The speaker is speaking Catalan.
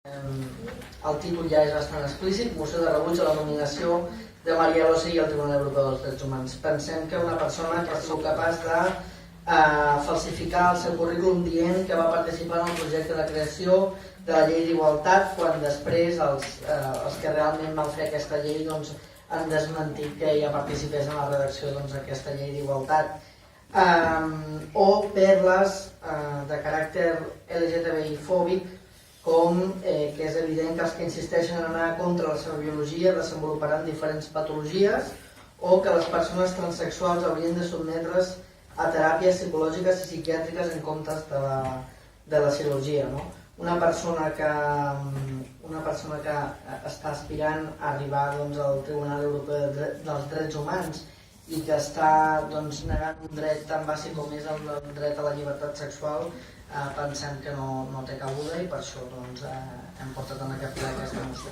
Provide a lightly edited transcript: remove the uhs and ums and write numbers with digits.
El títol ja és bastant explícit, moció de rebuig a la nominació de María Rossi al Tribunal Europeu dels Drets Humans. Pensem que una persona que ha sigut capaç de falsificar el seu currículum dient que va participar en el projecte de creació de la llei d'igualtat, quan després els que realment van fer aquesta llei han desmentit que ella participés en la redacció d'aquesta llei d'igualtat. O per les de caràcter LGTBI fòbic, com que és evident que els que insisteixen en anar contra la seva biologia desenvoluparan diferents patologies, o que les persones transsexuals haurien de sotmetre's a teràpies psicològiques i psiquiàtriques en comptes de la cirurgia. Una persona que està aspirant a arribar al Tribunal Europeu dels Drets Humans i que està negant un dret tan bàsic com és el dret a la llibertat sexual, pensem que no té cabuda, i per això hem portat en aquest ple aquesta moció.